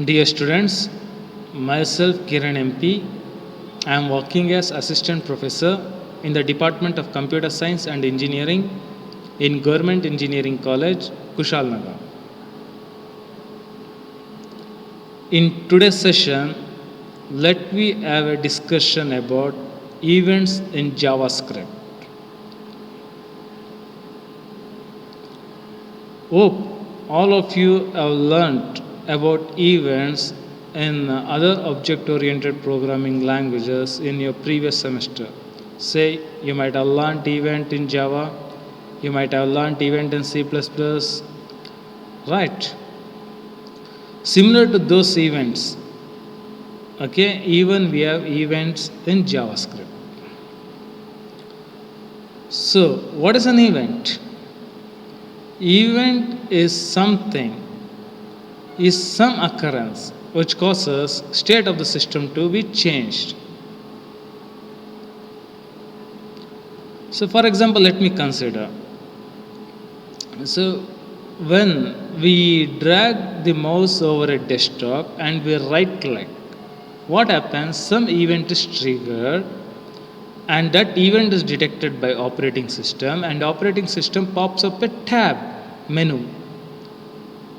Dear students, myself Kiran MP. I am working as assistant professor in the Department of Computer Science and Engineering in Government Engineering College, Kushalnagar. In today's session, let me have a discussion about events in JavaScript. Hope all of you have learned about events in other object oriented programming languages in your previous semester. Say you might have learned event in Java, you might have learned event in C++, right? Similar to those events, okay, even we have events in JavaScript. So, what is an event? Event is something, is some occurrence which causes state of the system to be changed. So for example, let me consider. So when we drag the mouse over a desktop and we right click, what happens? Some event is triggered and that event is detected by operating system and operating system pops up a tab menu.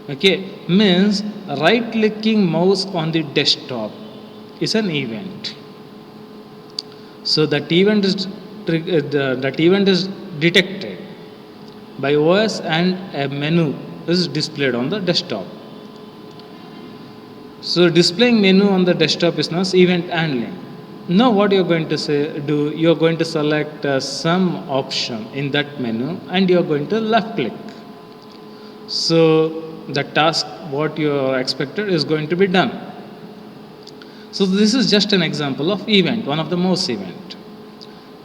Okay, means right clicking mouse on the desktop is an event. So that event is that event is detected by OS and a menu is displayed on the desktop. So displaying menu on the desktop is known as event handling. Now what you're going to do, you're going to select some option in that menu and you're going to left click. So the task what you are expected is going to be done. So this is just an example of event, one of the most event.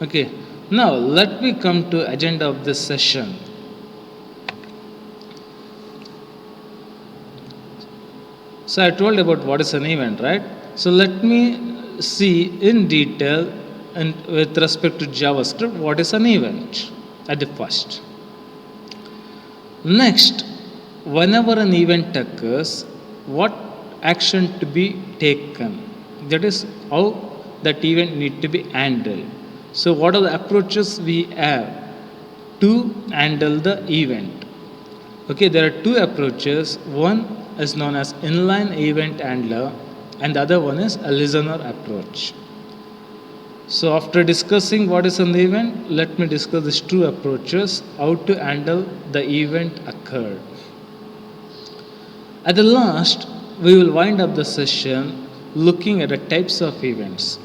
Okay, now let me come to agenda of this session. So I told about what is an event, right? So let me see in detail and with respect to JavaScript what is an event at the first. Next, whenever an event occurs, what action to be taken? That is how that event need to be handled. So what are the approaches we have to handle the event? Okay, there are two approaches. One is known as inline event handler and the other one is a listener approach. So after discussing what is an event, let me discuss these two approaches, how to handle the event occurred. At the last, we will wind up the session looking at the types of events.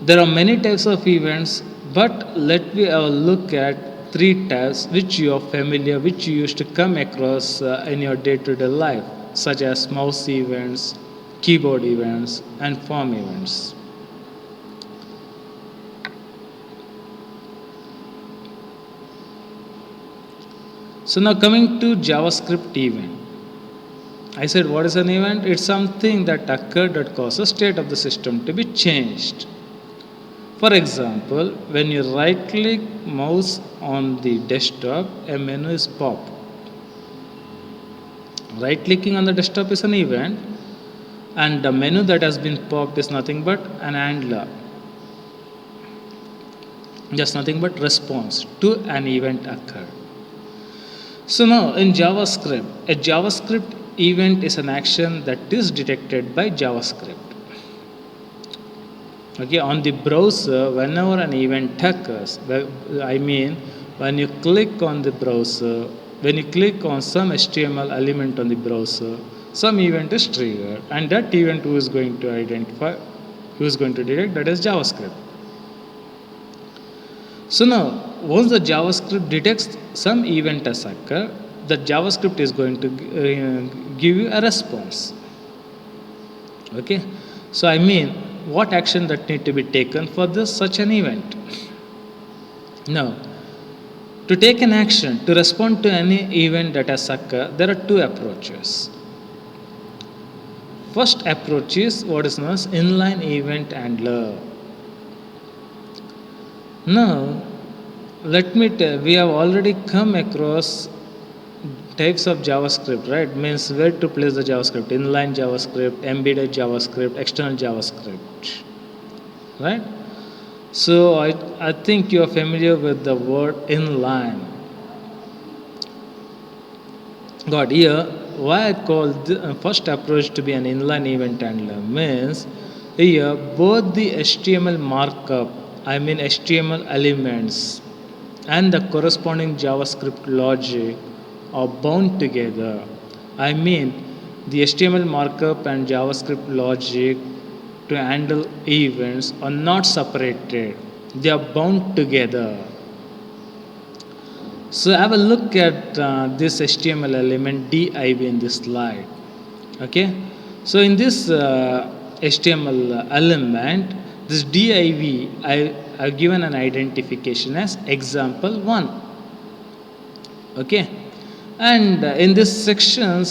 There are many types of events, but let me have a look at three types which you are familiar, which you used to come across in your day-to-day life, such as mouse events, keyboard events, and form events. So now coming to JavaScript event. I said what is an event? It's something that occurred that causes state of the system to be changed. For example, when you right click mouse on the desktop, a menu is popped. Right clicking on the desktop is an event and the menu that has been popped is nothing but an handler. Just nothing but response to an event occurred. So now in JavaScript, a JavaScript event is an action that is detected by JavaScript. Okay, on the browser, whenever an event occurs, I mean when you click on the browser, when you click on some HTML element on the browser, some event is triggered and that event who is going to identify, who is going to detect, that is JavaScript. So now once the JavaScript detects some event as occur, the JavaScript is going to give you a response. Okay, so I mean what action that need to be taken for this such an event. Now to take an action to respond to any event that has occurred, there are two approaches. First approach is what is known as inline event handler. Now let me tell, we have already come across types of JavaScript, right? Means where to place the JavaScript: inline JavaScript, embedded JavaScript, external JavaScript, right? So I think you are familiar with the word inline. Got here. Why I call the first approach to be an inline event handler means here both the HTML markup, I mean HTML elements, and the corresponding JavaScript logic are bound together. I mean the HTML markup and JavaScript logic to handle events are not separated. They are bound together. So have a look at this HTML element div in this slide. Okay. So in this HTML element, this div, I've given an identification as example 1. Okay. And in this section,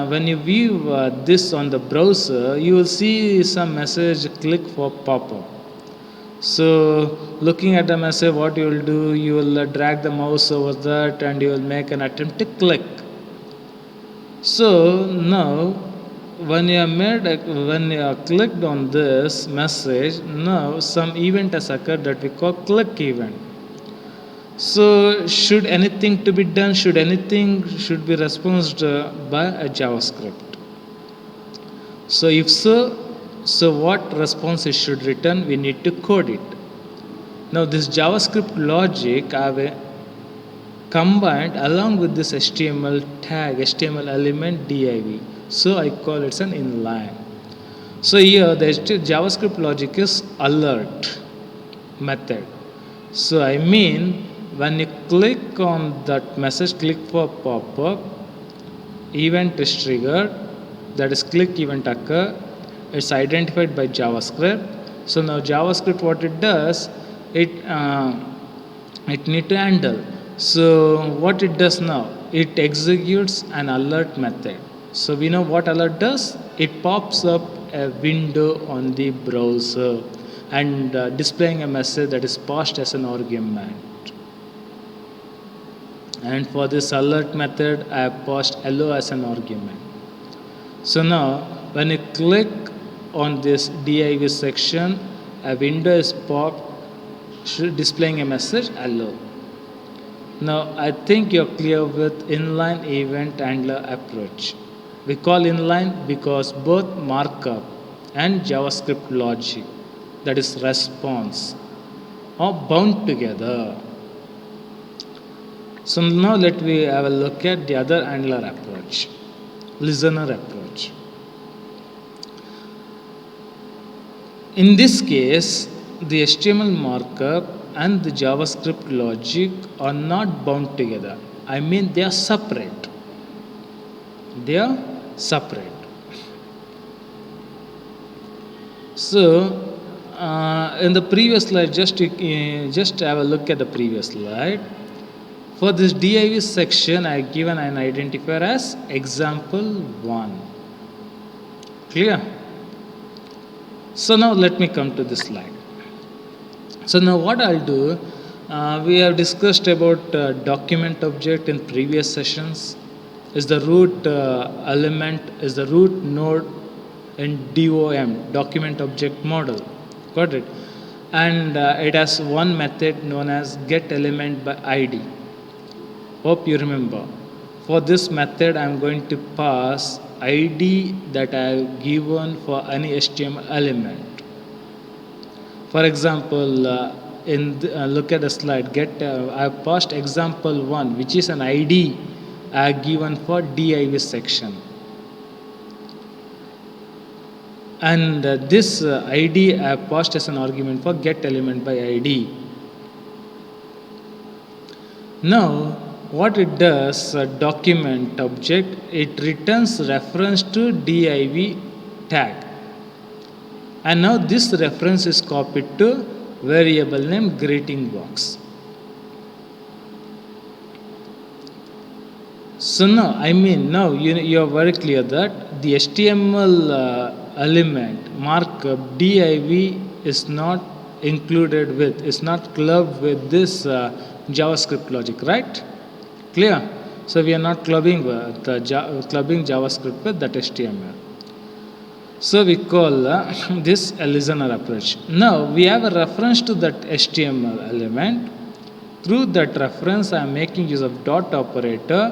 when you view this on the browser, you will see some message click for pop-up. So looking at the message, what you will do, you will drag the mouse over that and you will make an attempt to click. So now when when you have clicked on this message, now some event has occurred that we call click event. So should anything to be done, should be responded by a JavaScript. So if so what response it should return, we need to code it. Now this JavaScript logic I have combined along with this HTML tag, HTML element div. So I call it an inline. So here the JavaScript logic is alert method. So I mean when you click on that message, click for pop-up, event is triggered, that is click event occur. It's identified by JavaScript. So now JavaScript, what it does, it need to handle. So what it does now, it executes an alert method. So we know what alert does. It pops up a window on the browser and displaying a message that is passed as an argument. And for this alert method, I have passed hello as an argument. So now when you click on this div section, a window is popped displaying a message hello. Now I think you're clear with inline event handler approach. We call inline because both markup and JavaScript logic, that is response, are bound together. So now let me have a look at the other handler approach, listener approach. In this case, the HTML markup and the JavaScript logic are not bound together. I mean they are separate. They are separate. So in the previous slide, just have a look at the previous slide. For this div section, I have given an identifier as example 1. Clear? So now let me come to this slide. So now what I'll do, we have discussed about document object in previous sessions. Is the root element, is the root node in DOM, document object model. Got it? And it has one method known as get element by ID. Hope you remember. For this method, I am going to pass ID that I have given for any HTML element. For example, look at the slide. I have passed example 1, which is an ID I have given for div section. And this ID I have passed as an argument for get element by ID. Now, what it does, document object, it returns reference to div tag. And now this reference is copied to variable name greeting box. So now, now you are very clear that the HTML element markup div is not included with, is not clubbed with this JavaScript logic, right? Clear? So we are not clubbing clubbing JavaScript with that HTML. So we call this a listener approach. Now we have a reference to that HTML element. Through that reference, I am making use of dot operator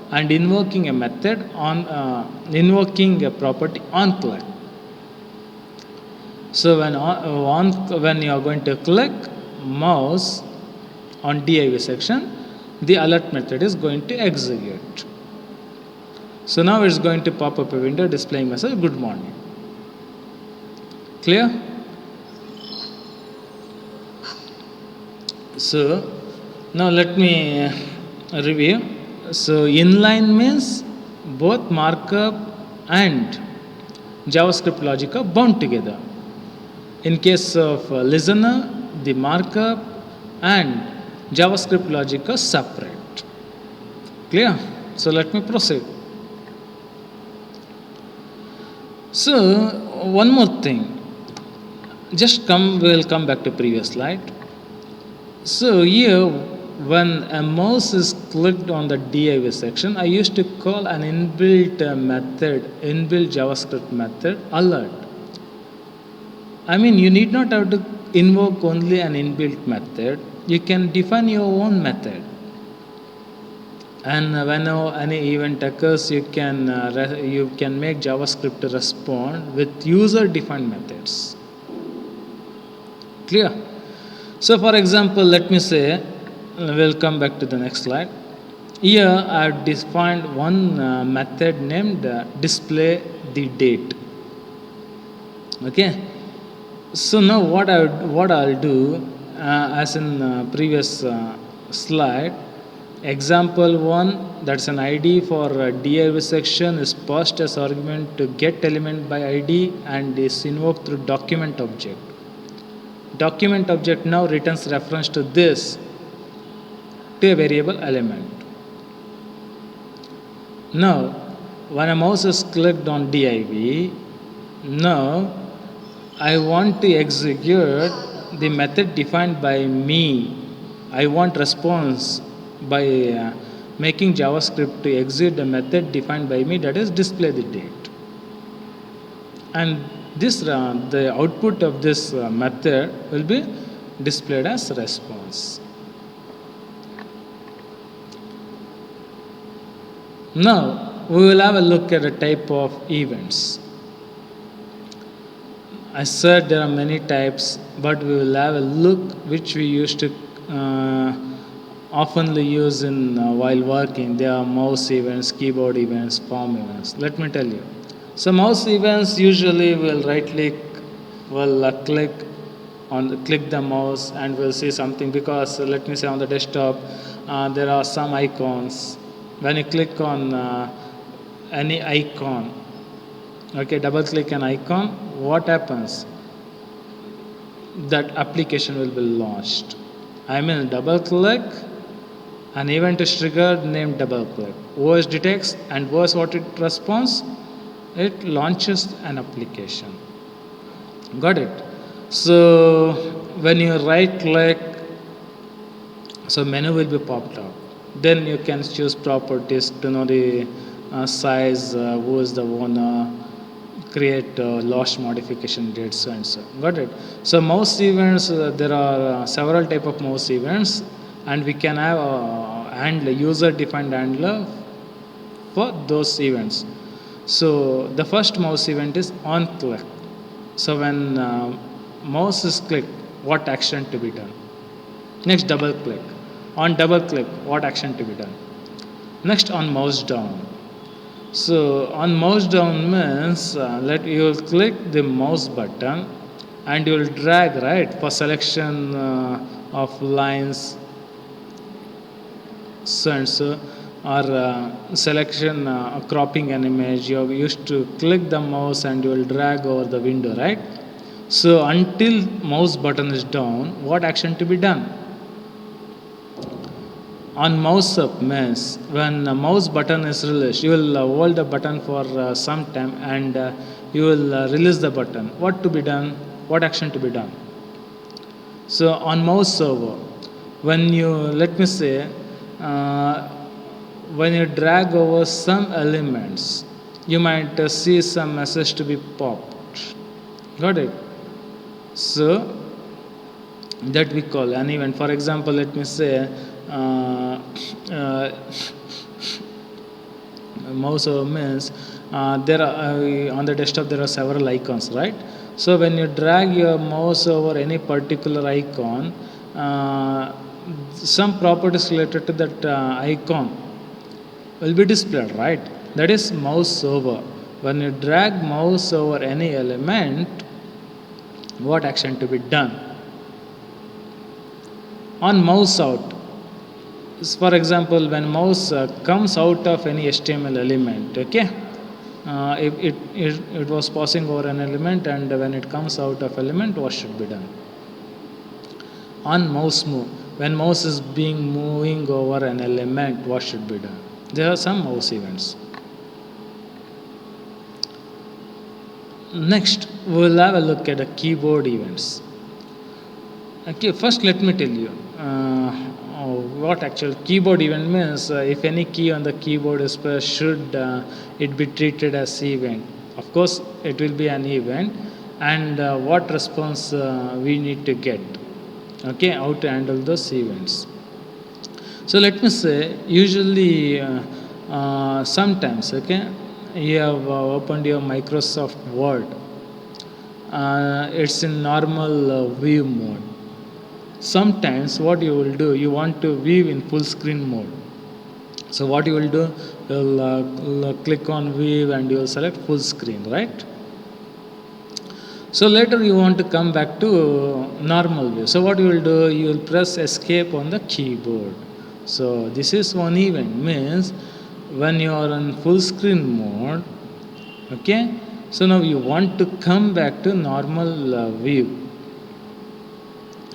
and invoking a method on invoking a property on click. So when you are going to click mouse on div section, the alert method is going to execute. So now it's going to pop up a window displaying message good morning. Clear? So now let me review. So inline means both markup and JavaScript logic are bound together. In case of listener, the markup and JavaScript logic are separate. Clear? So let me proceed. So one more thing. We'll come back to previous slide. So here, when a mouse is clicked on the div section, I used to call an inbuilt JavaScript method alert. I mean, you need not have to invoke only an inbuilt method. You can define your own method. And whenever any event occurs, you can make JavaScript respond with user-defined methods. Clear? So for example, let me say, we'll come back to the next slide. Here I have defined one method named display the date. Okay. So now what I'll do, as in previous slide, example 1, that's an ID for div section, is passed as argument to get element by ID and is invoked through document object. Document object now returns reference to this, to a variable element. Now when a mouse is clicked on div, now I want to execute the method defined by me. I want response by making JavaScript to execute the method defined by me, that is display the date. And this the output of this method will be displayed as response. Now we will have a look at a type of events. I said there are many types, but we will have a look which we used to oftenly use in while working. There are mouse events, keyboard events, form events. Let me tell you. So mouse events usually will right click, will click the mouse and we'll see something, because let me say on the desktop there are some icons. When you click on any icon, okay, double click an icon, what happens? That application will be launched. I mean, double click, an event is triggered named double click. OS detects, and OS what it responds? It launches an application. Got it? So when you right click, so menu will be popped up. Then you can choose properties to know the size, who is the owner, create lost modification dates, so and so. Got it? So mouse events, there are several type of mouse events, and we can have a handler, user defined handler for those events. So the first mouse event is on click. So when mouse is clicked, what action to be done? Next, double click. On double click, what action to be done? Next, on mouse down. So on mouse down means you will click the mouse button and you will drag, right, for selection of lines, so and so, or selection cropping an image. You used to click the mouse and you will drag over the window, right? So until mouse button is down, what action to be done? On mouse up means when the mouse button is released, you will hold the button for some time and you will release the button. What to be done? What action to be done? So on mouse over, when you, let me say, when you drag over some elements, you might see some message to be popped. Got it? So that we call an event. For example, let me say uh, mouse over means there are on the desktop there are several icons, right? So when you drag your mouse over any particular icon, uh, some properties related to that icon will be displayed, right? That is mouse over. When you drag mouse over any element, what action to be done? On mouse out, for example, when mouse comes out of any HTML element, okay, it was passing over an element, and when it comes out of element, what should be done? On mouse move, when mouse is being moving over an element, what should be done? There are some mouse events. Next, we'll have a look at the keyboard events. Okay, first let me tell you what actual keyboard event means. If any key on the keyboard is pressed, should it be treated as event? Of course, it will be an event, and what response we need to get. Okay, how to handle those events. So let me say, usually, sometimes, okay, you have opened your Microsoft Word. It's in normal view mode. Sometimes what you will do, you want to view in full screen mode. So what you will do, you'll click on view and you will select full screen, right? So later you want to come back to normal view. So what you will do, you will press escape on the keyboard. So this is one event, means when you are on full screen mode, okay, so now you want to come back to normal view,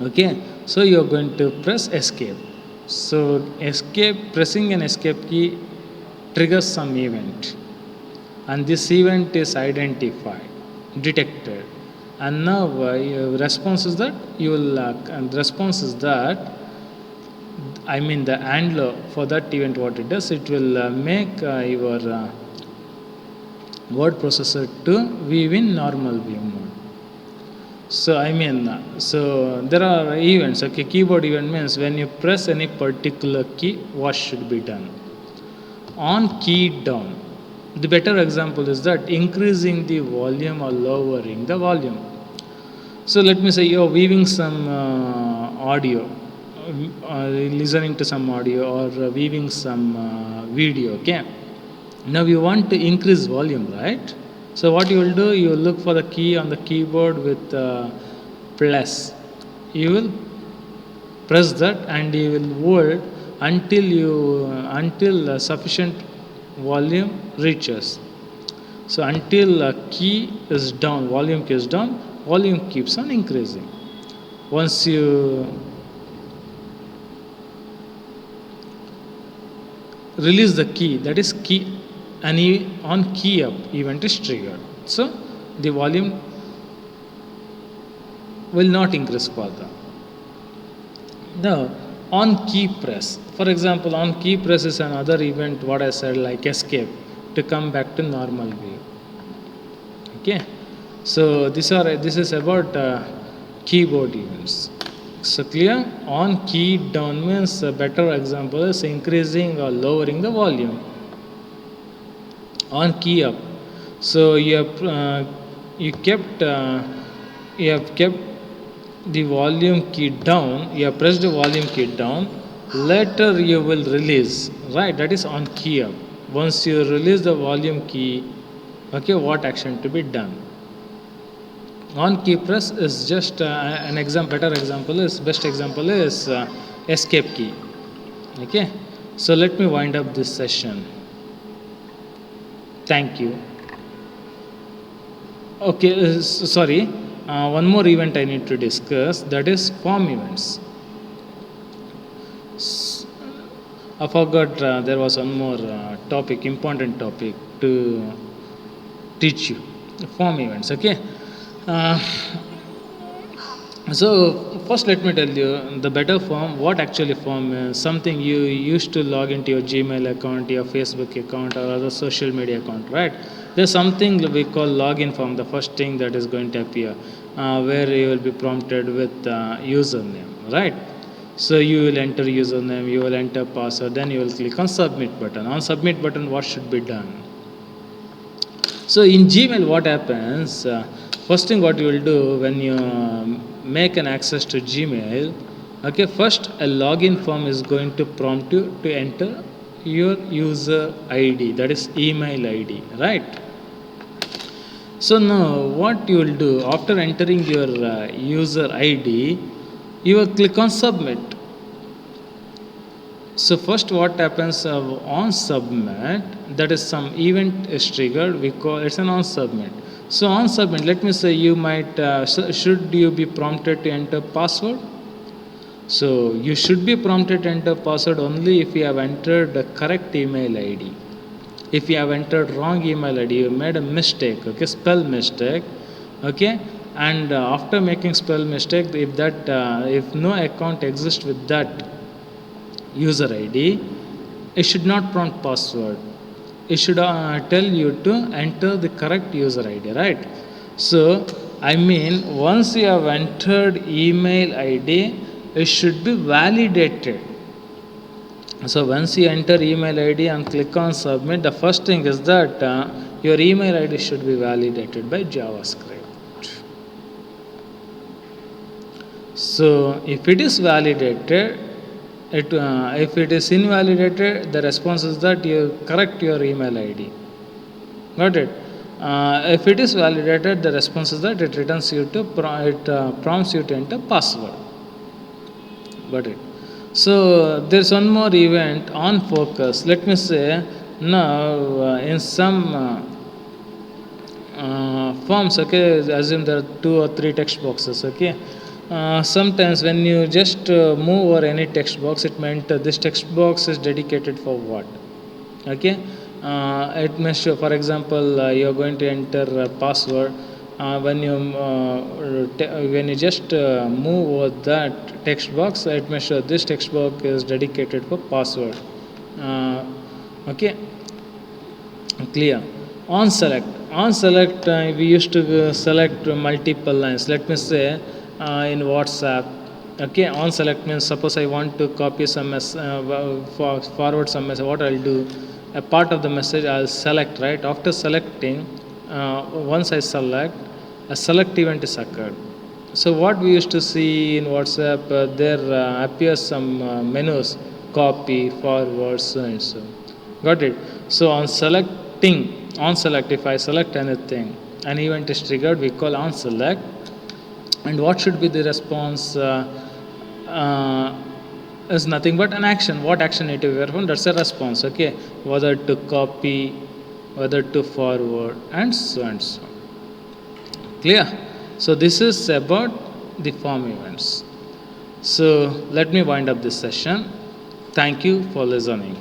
okay, so you are going to press escape. So pressing an escape key triggers some event, and this event is identified, detected, and now response is that you will and response is that, I mean, the handler for that event, what it does, it will make your word processor to view in normal view mode. So I mean, so there are events. Okay, keyboard event means when you press any particular key, what should be done? On key down, the better example is that increasing the volume or lowering the volume. So let me say you're viewing some audio, listening to some audio, or viewing some video. Okay, now you want to increase volume, right? So what you will do, you will look for the key on the keyboard with plus. You will press that and you will hold until sufficient volume reaches. So until key is down, volume key is down, volume keeps on increasing. Once you release the key, that is key, and on key up event is triggered. So the volume will not increase further. Now on key press, for example, on key press is another event, what I said, like escape, to come back to normal view. Okay, so this is about keyboard events. So clear? On key down means a better example is increasing or lowering the volume. On key up, so you have kept the volume key down. You have pressed the volume key down. Later you will release, right? That is on key up. Once you release the volume key, okay, what action to be done? On key press is just an example. Best example is escape key. Okay, so let me wind up this session. Thank you. Okay, sorry. One more event I need to discuss, that is form events. I forgot there was one more topic, important topic to teach you. Form events, okay. Uh, So first, let me tell you the better form. What actually form is something you used to log into your Gmail account, your Facebook account, or other social media account, right? There's something we call login form. The first thing that is going to appear, where you will be prompted with username, right? So you will enter username, you will enter password, then you will click on submit button. On submit button, what should be done? So in Gmail, what happens? First thing what you will do when you make an access to Gmail, okay, first a login form is going to prompt you to enter your user ID, that is email ID, right? So now what you will do after entering your user ID, you will click on submit. So first what happens on submit, that is some event is triggered, we call it's an on submit. So on submit, let me say you might, should you be prompted to enter password? So you should be prompted to enter password only if you have entered the correct email ID. If you have entered wrong email ID, you made a mistake, okay, spell mistake, okay, and after making spell mistake, if that, if no account exists with that user ID, it should not prompt password. It should tell you to enter the correct user ID, right? So, I mean, once you have entered email ID, it should be validated. So, once you enter email ID and click on submit, the first thing is that your email ID should be validated by JavaScript. So, if it is validated, if it is invalidated, the response is that you correct your email ID. Got it? If it is validated, the response is that it returns you to prompts you to enter password. Got it? So there's one more event on focus. Let me say now in some forms, okay, assume there are 2 or 3 text boxes, okay. Sometimes when you just move over any text box, it meant this text box is dedicated for what, okay. It may show, for example, you're going to enter a password. When you just move over that text box, it may show this text box is dedicated for password, okay. Clear. On select, we used to select multiple lines. Let me say in WhatsApp, okay, on select means suppose I want to copy some forward some message. What I'll do, a part of the message I'll select, right? After selecting, once I select, a select event is occurred. So what we used to see in WhatsApp, there appears some menus, copy, forward, so and so. Got it? So on select, if I select anything, an event is triggered, we call on select. And what should be the response? Is nothing but an action. What action need to be performed? That's a response, okay? Whether to copy, whether to forward, and so and so. Clear? So this is about the form events. So let me wind up this session. Thank you for listening.